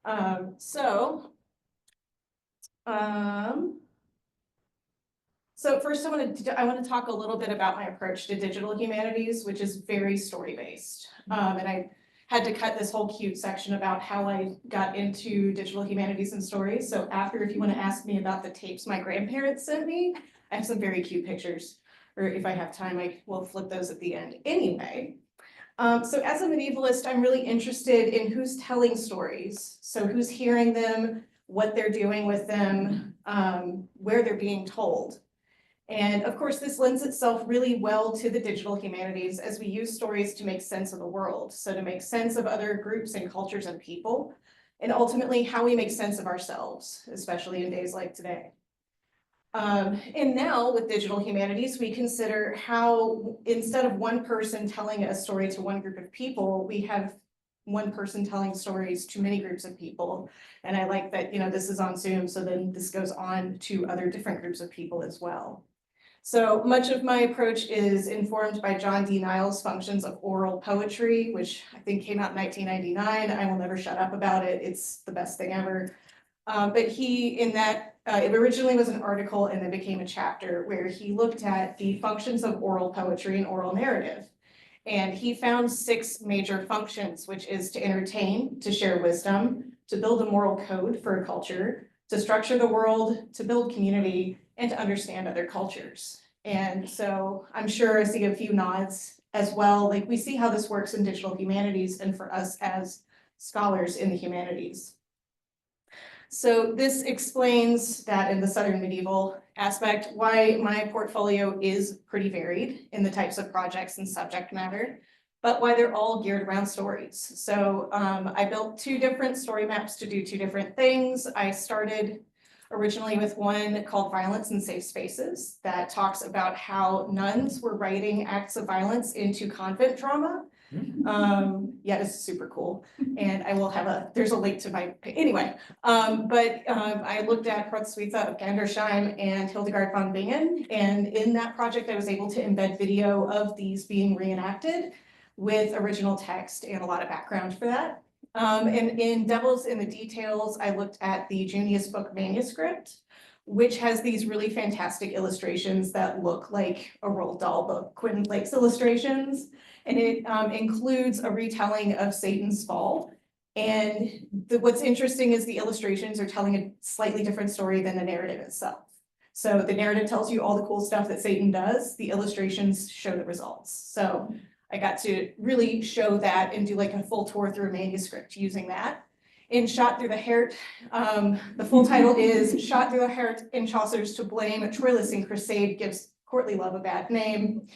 So first I want to talk a little bit about my approach to digital humanities, which is very story-based. And I had to cut this whole cute section about how I got into digital humanities and stories. So after, if you want to ask me about the tapes my grandparents sent me, I have some very cute pictures, or if I have time, I will flip those at the end. Anyway, so as a medievalist, I'm really interested in who's telling stories. So who's hearing them, what they're doing with them, where they're being told. And of course, this lends itself really well to the digital humanities as we use stories to make sense of the world. So to make sense of other groups and cultures and people, and ultimately how we make sense of ourselves, especially in days like today. And now with digital humanities, we consider how instead of one person telling a story to one group of people, we have one person telling stories to many groups of people. And I like that, this is on Zoom, so then this goes on to other different groups of people as well. So much of my approach is informed by John D. Niles' Functions of Oral Poetry, which I think came out in 1999. I will never shut up about it. It's the best thing ever. But he, in that, it originally was an article and then became a chapter where he looked at the functions of oral poetry and oral narrative. And he found 6 major functions, which is to entertain, to share wisdom, to build a moral code for a culture, to structure the world, to build community, and to understand other cultures. And so I'm sure I see a few nods as well. Like we see how this works in digital humanities and for us as scholars in the humanities. So this explains that in the Southern medieval aspect, why my portfolio is pretty varied in the types of projects and subject matter, but why they're all geared around stories. So I built 2 different story maps to do 2 different things. I started originally with one called Violence in Safe Spaces that talks about how nuns were writing acts of violence into convent drama. Yeah, it's super cool. And I will have there's a link to my, anyway. I looked at Hrotswitha of Gandersheim and Hildegard von Bingen. And in that project, I was able to embed video of these being reenacted with original text and a lot of background for that. And in Devils in the Details, I looked at the Junius book manuscript, which has these really fantastic illustrations that look like a Roald Dahl book, Quentin Blake's illustrations. And it includes a retelling of Satan's fall. And what's interesting is the illustrations are telling a slightly different story than the narrative itself. So the narrative tells you all the cool stuff that Satan does. The illustrations show the results. So I got to really show that and do like a full tour through a manuscript using that. In Shot Through the Heart, the full title is Shot Through the Heart in Chaucer's To Blame, Troilus Crusade Gives Courtly Love a Bad Name.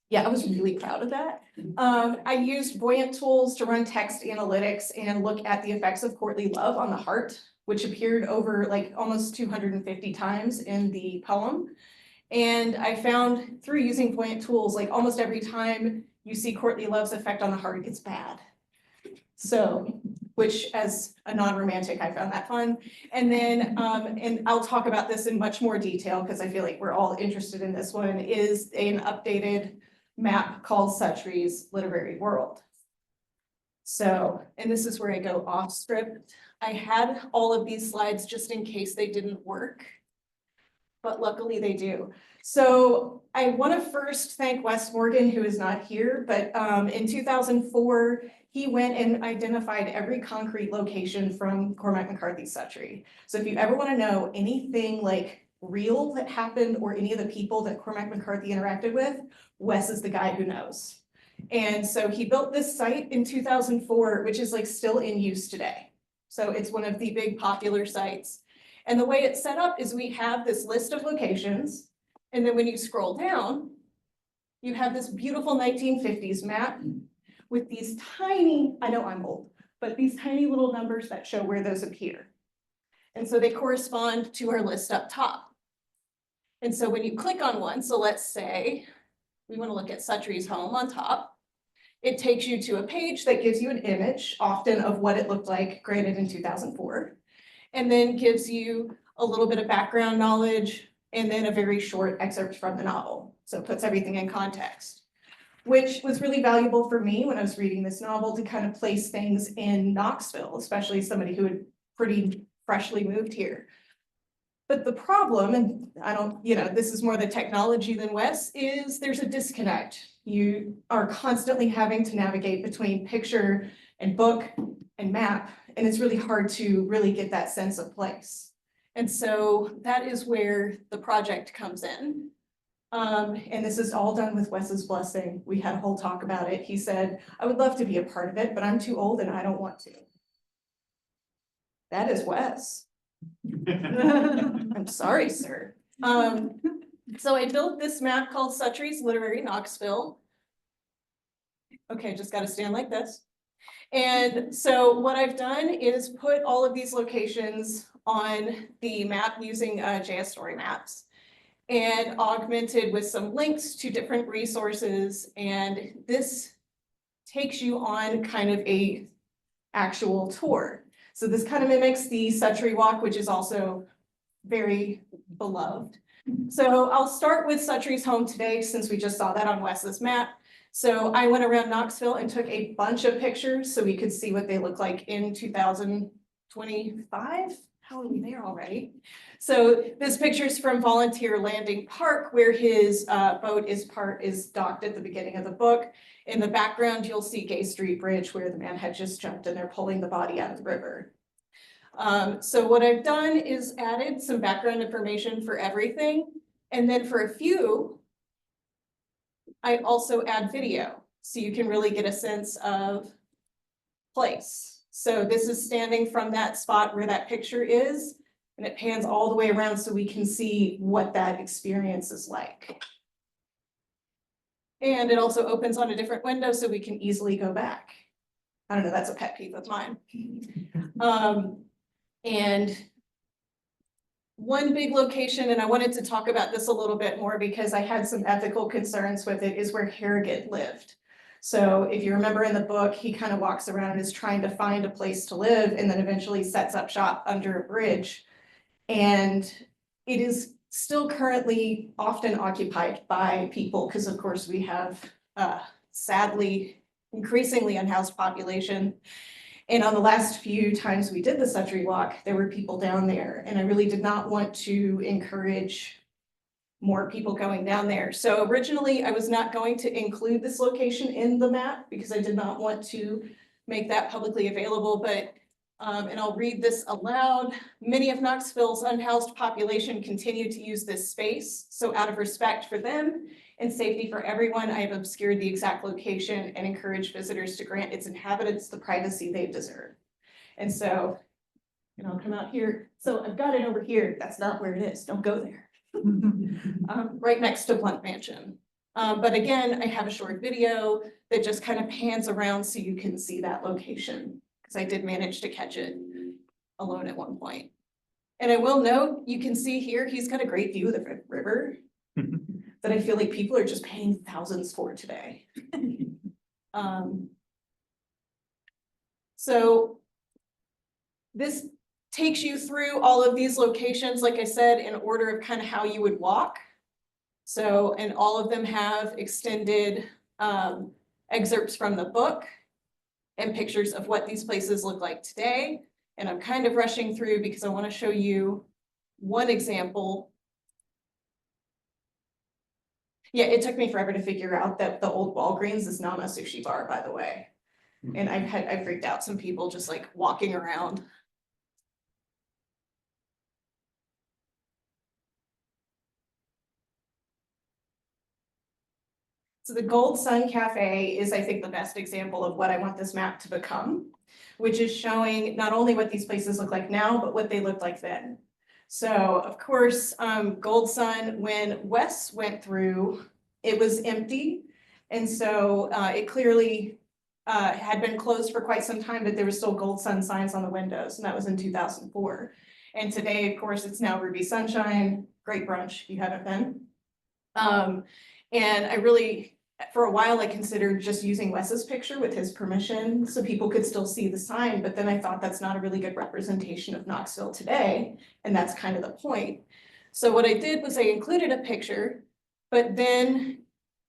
Yeah, I was really proud of that. I used buoyant tools to run text analytics and look at the effects of courtly love on the heart, which appeared over like almost 250 times in the poem. And I found through using buoyant tools, like almost every time you see courtly love's effect on the heart, it's bad. So, which as a non-romantic, I found that fun. And then, and I'll talk about this in much more detail because I feel like we're all interested in this one, is an updated map called Suttrie's Literary World. So, and this is where I go off script. I had all of these slides just in case they didn't work, but luckily they do. So I want to first thank Wes Morgan, who is not here, but in 2004, he went and identified every concrete location from Cormac McCarthy's Suttrie. So if you ever want to know anything like real that happened or any of the people that Cormac McCarthy interacted with, Wes is the guy who knows. And so he built this site in 2004, which is like still in use today. So it's one of the big popular sites. And the way it's set up is we have this list of locations. And then when you scroll down, you have this beautiful 1950s map with these tiny, I know I'm old, but these tiny little numbers that show where those appear. And so they correspond to our list up top. And so when you click on one, so let's say we want to look at Suttrie's home on top, it takes you to a page that gives you an image, often of what it looked like, granted in 2004, and then gives you a little bit of background knowledge, and then a very short excerpt from the novel. So it puts everything in context. which was really valuable for me when I was reading this novel to kind of place things in Knoxville, especially somebody who had pretty freshly moved here. But the problem, and I don't, this is more the technology than Wes, is there's a disconnect. You are constantly having to navigate between picture and book and map, and it's really hard to really get that sense of place. And so that is where the project comes in. And this is all done with Wes's blessing. We had a whole talk about it. He said, I would love to be a part of it, but I'm too old and I don't want to. That is Wes. I'm sorry, sir. So I built this map called Suttrie's Literary Knoxville. Okay, just got to stand like this. And so what I've done is put all of these locations on the map using JS Story Maps and augmented with some links to different resources. And this takes you on kind of a actual tour. So this kind of mimics the Suttrie Walk, which is also very beloved. So I'll start with Suttrie's home today, since we just saw that on Wes's map. So I went around Knoxville and took a bunch of pictures so we could see what they look like in 2025. How are we there already? So this picture is from Volunteer Landing Park, where his boat is docked at the beginning of the book. In the background, you'll see Gay Street Bridge, where the man had just jumped and they're pulling the body out of the river. So what I've done is added some background information for everything. And then for a few, I also add video, so you can really get a sense of place. So this is standing from that spot where that picture is, and it pans all the way around so we can see what that experience is like. And it also opens on a different window so we can easily go back. I don't know, that's a pet peeve of mine. And one big location, and I wanted to talk about this a little bit more because I had some ethical concerns with it, is where Harrogate lived. So if you remember in the book, he kind of walks around and is trying to find a place to live and then eventually sets up shop under a bridge. And it is still currently often occupied by people because, of course, we have sadly increasingly unhoused population. And on the last few times we did the Suttrie Walk, there were people down there, and I really did not want to encourage more people going down there. So originally I was not going to include this location in the map because I did not want to make that publicly available, but and I'll read this aloud. Many of Knoxville's unhoused population continue to use this space. So out of respect for them and safety for everyone, I have obscured the exact location and encourage visitors to grant its inhabitants the privacy they deserve. And so, I'll come out here. So I've got it over here. That's not where it is. Don't go there. Right next to Blunt Mansion. But again, I have a short video that just kind of pans around so you can see that location, because I did manage to catch it alone at one point. And I will note, you can see here, he's got a great view of the river that I feel like people are just paying thousands for today. So this takes you through all of these locations, like I said, in order of kind of how you would walk. So, and all of them have extended excerpts from the book and pictures of what these places look like today. And I'm kind of rushing through because I want to show you one example. Yeah, it took me forever to figure out that the old Walgreens is not a sushi bar, by the way. And I freaked out some people just like walking around. So the Gold Sun Cafe is, I think, the best example of what I want this map to become, which is showing not only what these places look like now, but what they looked like then. So of course, Gold Sun, when Wes went through, it was empty. And so it clearly had been closed for quite some time, but there were still Gold Sun signs on the windows, and that was in 2004. And today, of course, it's now Ruby Sunshine. Great brunch if you haven't been. And I really, for a while, I considered just using Wes's picture with his permission so people could still see the sign, but then I thought that's not a really good representation of Knoxville today, and that's kind of the point. So what I did was I included a picture, but then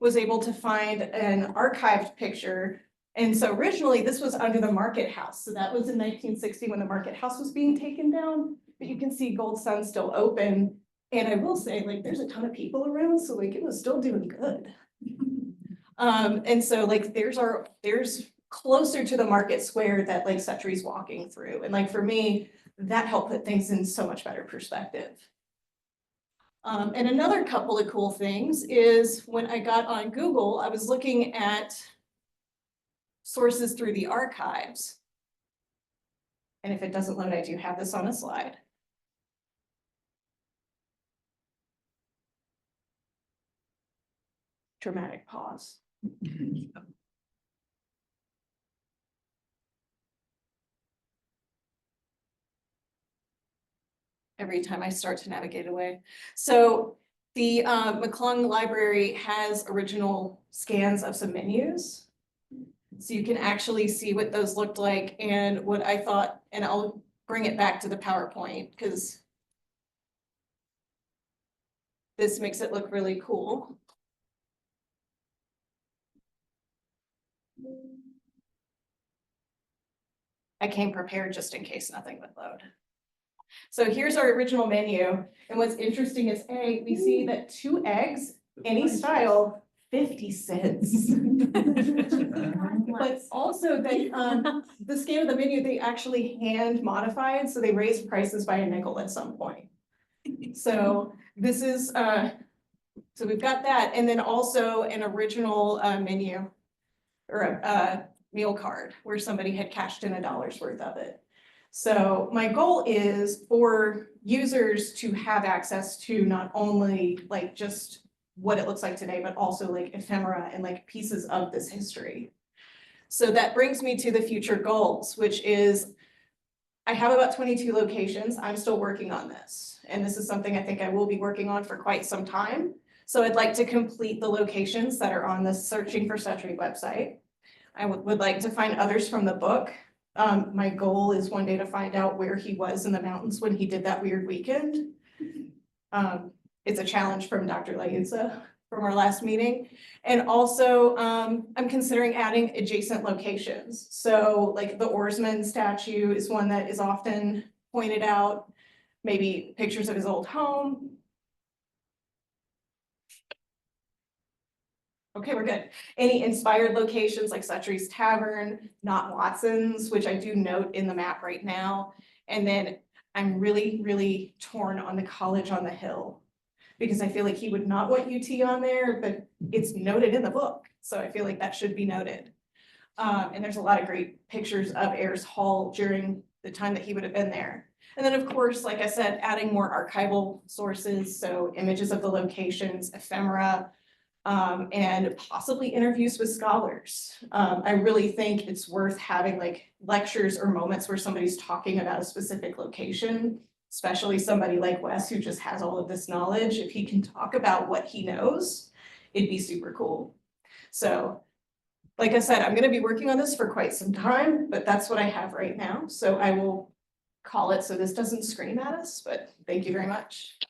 was able to find an archived picture. And so originally this was under the Market House. So that was in 1960 when the Market House was being taken down, but you can see Gold Sun still open. And I will say, like, there's a ton of people around, so like it was still doing good. And so like there's closer to the market square that like Suttrie's walking through. And like for me, that helped put things in so much better perspective. And another couple of cool things is when I got on Google, I was looking at sources through the archives. And if it doesn't load, I do have this on a slide. Dramatic pause. Every time I start to navigate away. So the McClung Library has original scans of some menus. So you can actually see what those looked like and what I thought, and I'll bring it back to the PowerPoint because this makes it look really cool. I came prepared just in case nothing would load. So here's our original menu. And what's interesting is we see that 2 eggs, any style, 50 cents. But also they, the scan of the menu, they actually hand modified. So they raised prices by a nickel at some point. So this is, so we've got that. And then also an original menu or a meal card where somebody had cashed in $1 worth of it. So my goal is for users to have access to not only like just what it looks like today, but also like ephemera and like pieces of this history. So that brings me to the future goals, which is I have about 22 locations. I'm still working on this. And this is something I think I will be working on for quite some time. So I'd like to complete the locations that are on the Searching for Suttrie website. I would like to find others from the book. My goal is one day to find out where he was in the mountains when he did that weird weekend. It's a challenge from Dr. Layuza from our last meeting. And also, I'm considering adding adjacent locations. So like the oarsman statue is one that is often pointed out, maybe pictures of his old home. Okay, we're good. Any inspired locations like Suttrie's Tavern, not Watson's, which I do note in the map right now. And then I'm really, really torn on the College on the Hill because I feel like he would not want UT on there, but it's noted in the book. So I feel like that should be noted. And there's a lot of great pictures of Ayers Hall during the time that he would have been there. And then of course, like I said, adding more archival sources. So images of the locations, ephemera, and possibly interviews with scholars. I really think it's worth having like lectures or moments where somebody's talking about a specific location, especially somebody like Wes who just has all of this knowledge. If he can talk about what he knows, it'd be super cool. So like I said, I'm going to be working on this for quite some time, but that's what I have right now. So I will call it so this doesn't scream at us, but thank you very much.